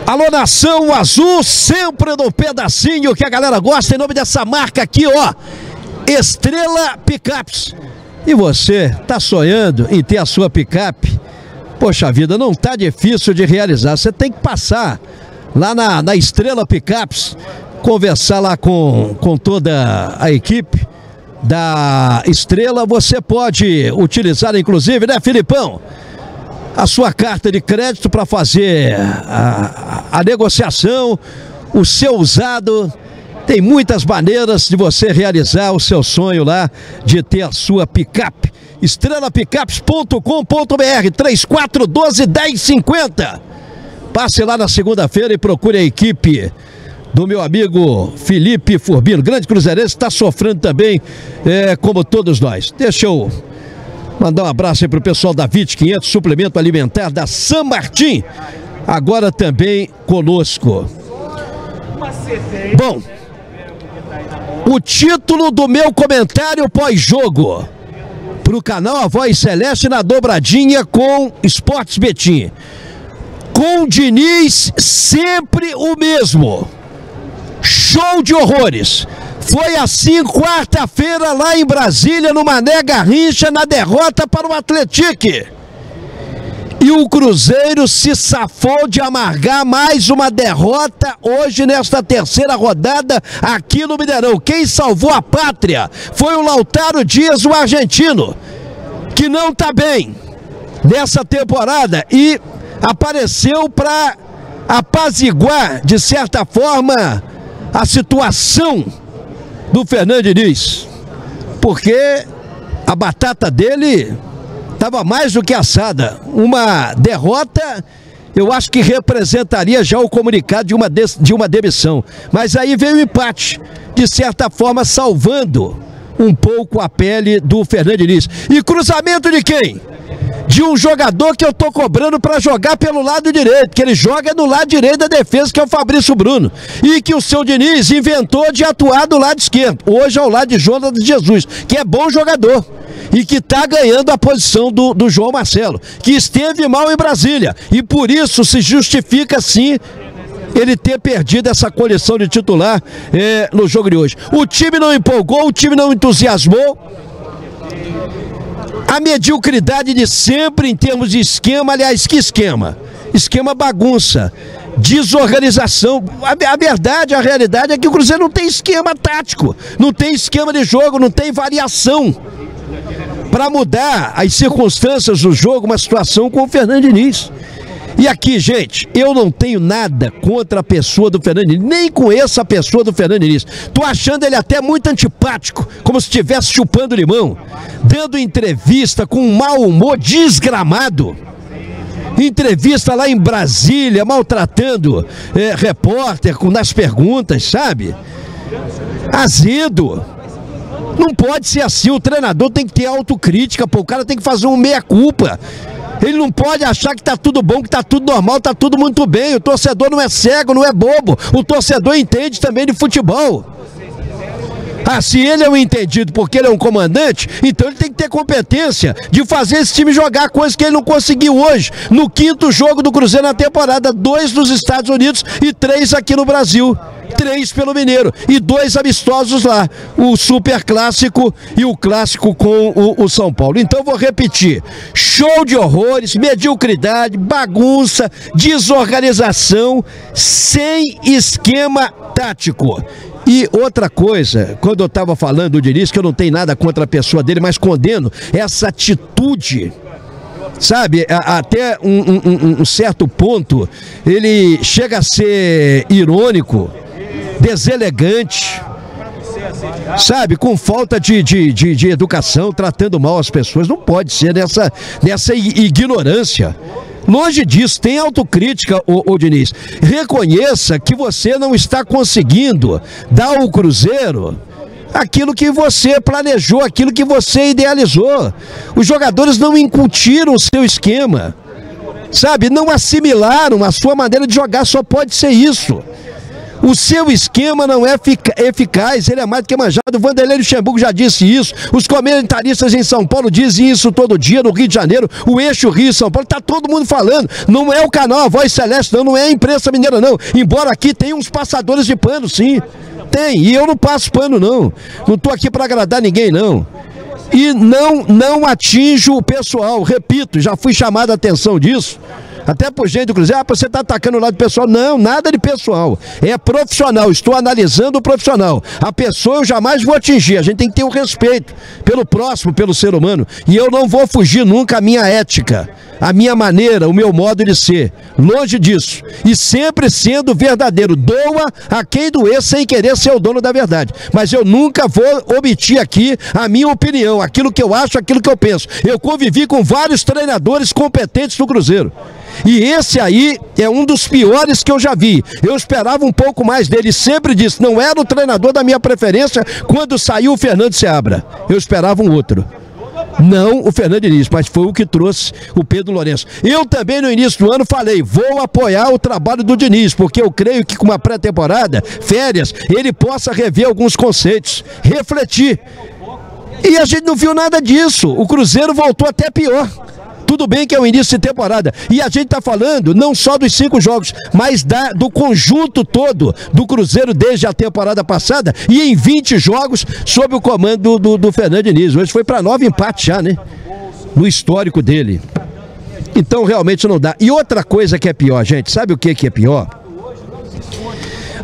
Alô, Nação Azul, sempre no pedacinho que a galera gosta, em nome dessa marca aqui, ó, Estrela Picapes. E você tá sonhando em ter a sua picape? Poxa vida, não tá difícil de realizar, você tem que passar lá na Estrela Picapes, conversar lá com toda a equipe da Estrela. Você pode utilizar, inclusive, né, Filipão, a sua carta de crédito para fazer a negociação, o seu usado. Tem muitas maneiras de você realizar o seu sonho lá de ter a sua picape. estrelapicapes.com.br 3412-1050. Passe lá na segunda-feira e procure a equipe do meu amigo Felipe Furbino, grande cruzeirense, está sofrendo também, como todos nós. Deixa eu mandar um abraço aí pro pessoal da VIT 500, suplemento alimentar da San Martín, agora também conosco. Bom, o título do meu comentário pós-jogo pro canal A Voz Celeste na dobradinha com Esportes Betim. Com Diniz sempre o mesmo. Show de horrores. Foi assim quarta-feira lá em Brasília, no Mané Garrincha, na derrota para o Atlético. E o Cruzeiro se safou de amargar mais uma derrota hoje nesta terceira rodada aqui no Mineirão. Quem salvou a pátria foi o Lautaro Dias, o argentino, que não está bem nessa temporada e apareceu para apaziguar, de certa forma, a situação do Fernando Diniz, porque a batata dele estava mais do que assada. Uma derrota, eu acho que representaria já o comunicado de uma demissão. Mas aí veio o empate, de certa forma salvando um pouco a pele do Fernando Diniz. E cruzamento de quem? De um jogador que eu tô cobrando para jogar pelo lado direito, que ele joga no lado direito da defesa, que é o Fabrício Bruno, e que o seu Diniz inventou de atuar do lado esquerdo, hoje ao lado de Jonas Jesus, que é bom jogador e que tá ganhando a posição do João Marcelo, que esteve mal em Brasília, e por isso se justifica sim ele ter perdido essa condição de titular no jogo de hoje. O time não empolgou, o time não entusiasmou. A mediocridade de sempre em termos de esquema, aliás, que esquema? Esquema bagunça, desorganização. A verdade, a realidade é que o Cruzeiro não tem esquema tático, não tem esquema de jogo, não tem variação para mudar as circunstâncias do jogo, uma situação com o Fernando Diniz. E aqui, gente, eu não tenho nada contra a pessoa do Fernando Diniz, nem conheço a pessoa do Fernando Diniz. Tô achando ele até muito antipático, como se estivesse chupando limão, dando entrevista com um mau humor desgramado. Entrevista lá em Brasília, maltratando repórter nas perguntas, sabe? Azedo. Não pode ser assim, o treinador tem que ter autocrítica, pô, o cara tem que fazer um meia-culpa. Ele não pode achar que tá tudo bom, que tá tudo normal, tá tudo muito bem. O torcedor não é cego, não é bobo. O torcedor entende também de futebol. Ah, se ele é um entendido porque ele é um comandante, então ele tem que ter competência de fazer esse time jogar, coisa que ele não conseguiu hoje, no quinto jogo do Cruzeiro na temporada, 2 nos Estados Unidos e 3 aqui no Brasil. 3 pelo Mineiro e 2 amistosos lá, o Super Clássico e o Clássico com o São Paulo. Então vou repetir, show de horrores, mediocridade, bagunça, desorganização, sem esquema tático. E outra coisa, quando eu estava falando do Diniz, que eu não tenho nada contra a pessoa dele, mas condeno essa atitude, sabe, até um certo ponto, ele chega a ser irônico, deselegante, sabe, com falta de educação, tratando mal as pessoas. Não pode ser nessa ignorância. Longe disso, tem autocrítica, ô Diniz. Reconheça que você não está conseguindo dar ao Cruzeiro aquilo que você planejou, aquilo que você idealizou. Os jogadores não incutiram o seu esquema, sabe, não assimilaram a sua maneira de jogar, só pode ser isso. O seu esquema não é eficaz, ele é mais do que manjado. O Vanderlei Luxemburgo já disse isso. Os comentaristas em São Paulo dizem isso todo dia, no Rio de Janeiro, o eixo Rio-São Paulo, tá todo mundo falando. Não é o canal A Voz Celeste, não é a imprensa mineira, não. Embora aqui tenha uns passadores de pano, sim. Tem, e eu não passo pano, não. Não tô aqui para agradar ninguém, não. E não atinjo o pessoal, repito, já fui chamado a atenção disso. Até por gente do Cruzeiro, você está atacando o lado pessoal. Não, nada de pessoal. É profissional, estou analisando o profissional. A pessoa eu jamais vou atingir, a gente tem que ter o respeito pelo próximo, pelo ser humano. E eu não vou fugir nunca a minha ética, a minha maneira, o meu modo de ser. Longe disso. E sempre sendo verdadeiro. Doa a quem doer sem querer ser o dono da verdade. Mas eu nunca vou omitir aqui a minha opinião, aquilo que eu acho, aquilo que eu penso. Eu convivi com vários treinadores competentes do Cruzeiro. E esse aí é um dos piores que eu já vi. Eu esperava um pouco mais dele, sempre disse, não era o treinador da minha preferência quando saiu o Fernando Seabra. Eu esperava um outro. Não o Fernando Diniz, mas foi o que trouxe o Pedro Lourenço. Eu também no início do ano falei, vou apoiar o trabalho do Diniz, porque eu creio que com uma pré-temporada, férias, ele possa rever alguns conceitos, refletir. E a gente não viu nada disso. O Cruzeiro voltou até pior. Tudo bem que é o início de temporada. E a gente está falando não só dos 5 jogos, mas do conjunto todo do Cruzeiro desde a temporada passada e em 20 jogos sob o comando do Fernando Diniz. Hoje foi para 9 empates já, né? No histórico dele. Então realmente não dá. E outra coisa que é pior, gente, sabe o que é pior?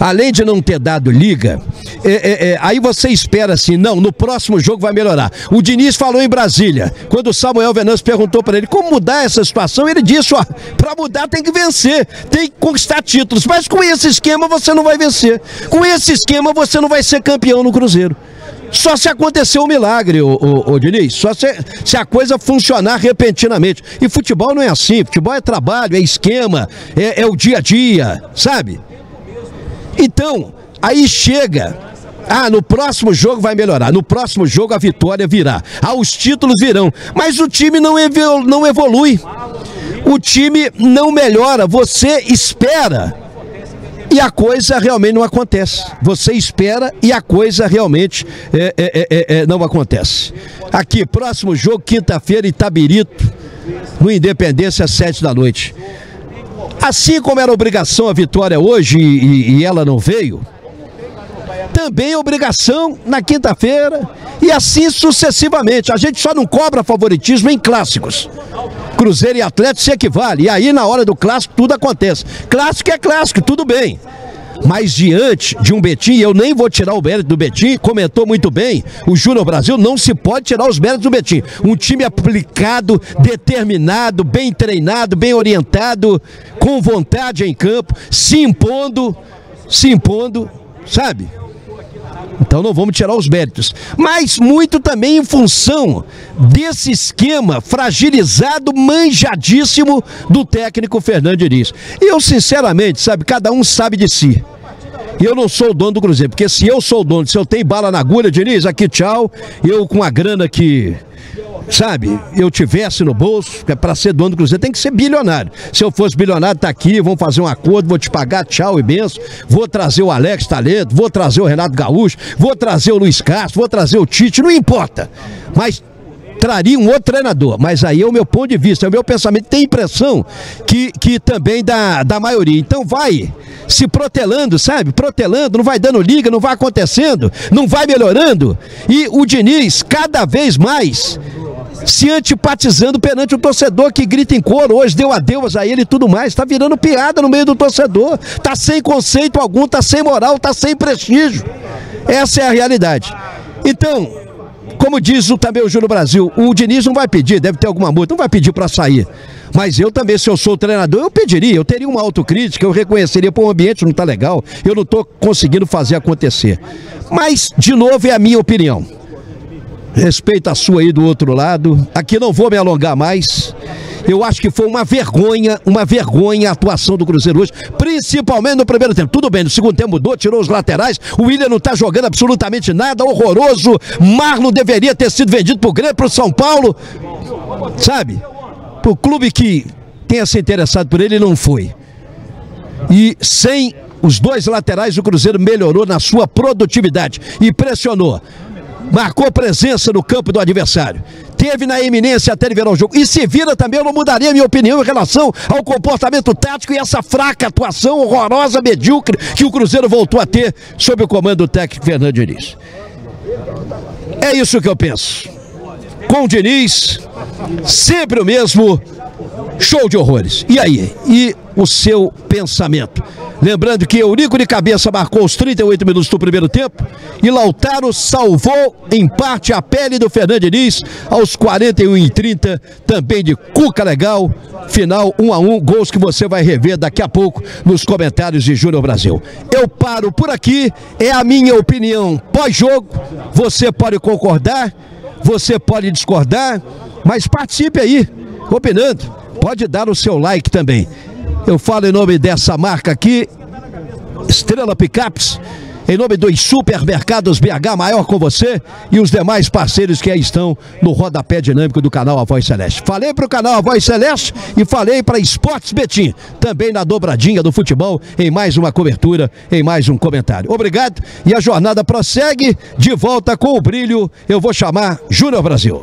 Além de não ter dado liga, aí você espera assim, não, no próximo jogo vai melhorar. O Diniz falou em Brasília, quando o Samuel Venâncio perguntou para ele como mudar essa situação, ele disse, ó, para mudar tem que vencer, tem que conquistar títulos, mas com esse esquema você não vai vencer. Com esse esquema você não vai ser campeão no Cruzeiro. Só se acontecer um milagre, ô Diniz, só se a coisa funcionar repentinamente. E futebol não é assim, futebol é trabalho, é esquema, é o dia a dia, sabe? Então, aí chega, no próximo jogo vai melhorar, no próximo jogo a vitória virá, os títulos virão, mas o time não evolui, o time não melhora, você espera e a coisa realmente não acontece, você espera e a coisa realmente não acontece. Aqui, próximo jogo, quinta-feira, Itabirito, no Independência, às 7 da noite. Assim como era obrigação a vitória hoje e ela não veio, também é obrigação na quinta-feira e assim sucessivamente. A gente só não cobra favoritismo em clássicos. Cruzeiro e Atlético se equivale. E aí na hora do clássico tudo acontece. Clássico é clássico, tudo bem. Mas diante de um Betim, eu nem vou tirar o mérito do Betim, comentou muito bem, o Júnior Brasil, não se pode tirar os méritos do Betim. Um time aplicado, determinado, bem treinado, bem orientado, com vontade em campo, se impondo, sabe? Então não vamos tirar os méritos. Mas muito também em função desse esquema fragilizado, manjadíssimo do técnico Fernando Diniz. Eu sinceramente, sabe, cada um sabe de si. Eu não sou o dono do Cruzeiro, porque se eu sou o dono, se eu tenho bala na agulha, Diniz, aqui tchau, eu com a grana que, sabe, eu tivesse no bolso, para ser dono do Cruzeiro tem que ser bilionário. Se eu fosse bilionário, tá aqui, vamos fazer um acordo, vou te pagar, tchau e benção, vou trazer o Alex Talento, vou trazer o Renato Gaúcho, vou trazer o Luiz Castro, vou trazer o Tite, não importa, mas traria um outro treinador, mas aí é o meu ponto de vista, é o meu pensamento, tem impressão que também da maioria, então vai se protelando, sabe, protelando, não vai dando liga, não vai acontecendo, não vai melhorando, e o Diniz cada vez mais se antipatizando perante o torcedor que grita em coro, hoje deu adeus a ele e tudo mais, tá virando piada no meio do torcedor, tá sem conceito algum, tá sem moral, tá sem prestígio, essa é a realidade. Então, como diz também o Júnior Brasil, o Diniz não vai pedir, deve ter alguma multa, não vai pedir para sair. Mas eu também, se eu sou o treinador, eu pediria, eu teria uma autocrítica, eu reconheceria, pô, o ambiente não está legal, eu não estou conseguindo fazer acontecer. Mas, de novo, é a minha opinião. Respeito a sua aí do outro lado, aqui não vou me alongar mais. Eu acho que foi uma vergonha a atuação do Cruzeiro hoje, principalmente no primeiro tempo. Tudo bem, no segundo tempo mudou, tirou os laterais, o William não está jogando absolutamente nada, horroroso, Marlon deveria ter sido vendido pro Grêmio, pro São Paulo, sabe? Pro clube que tenha se interessado por ele, não foi. E sem os dois laterais, o Cruzeiro melhorou na sua produtividade e pressionou. Marcou presença no campo do adversário. Teve na eminência até ele virar o jogo. E se vira também, eu não mudaria a minha opinião em relação ao comportamento tático e essa fraca atuação horrorosa, medíocre, que o Cruzeiro voltou a ter sob o comando do técnico Fernando Diniz. É isso que eu penso. Com o Diniz, sempre o mesmo show de horrores. E aí? E o seu pensamento? Lembrando que Eurico de cabeça marcou os 38 minutos do primeiro tempo e Lautaro salvou em parte a pele do Fernando Diniz aos 41 e 30, também de Cuca legal, final 1-1, gols que você vai rever daqui a pouco nos comentários de Júnior Brasil. Eu paro por aqui, é a minha opinião pós-jogo, você pode concordar, você pode discordar, mas participe aí, opinando, pode dar o seu like também. Eu falo em nome dessa marca aqui, Estrela Picapes, em nome dos supermercados BH, maior com você, e os demais parceiros que aí estão no rodapé dinâmico do canal A Voz Celeste. Falei para o canal A Voz Celeste e falei para Esportes Betim, também na dobradinha do futebol, em mais uma cobertura, em mais um comentário. Obrigado, e a jornada prossegue, de volta com o brilho, eu vou chamar Júnior Brasil.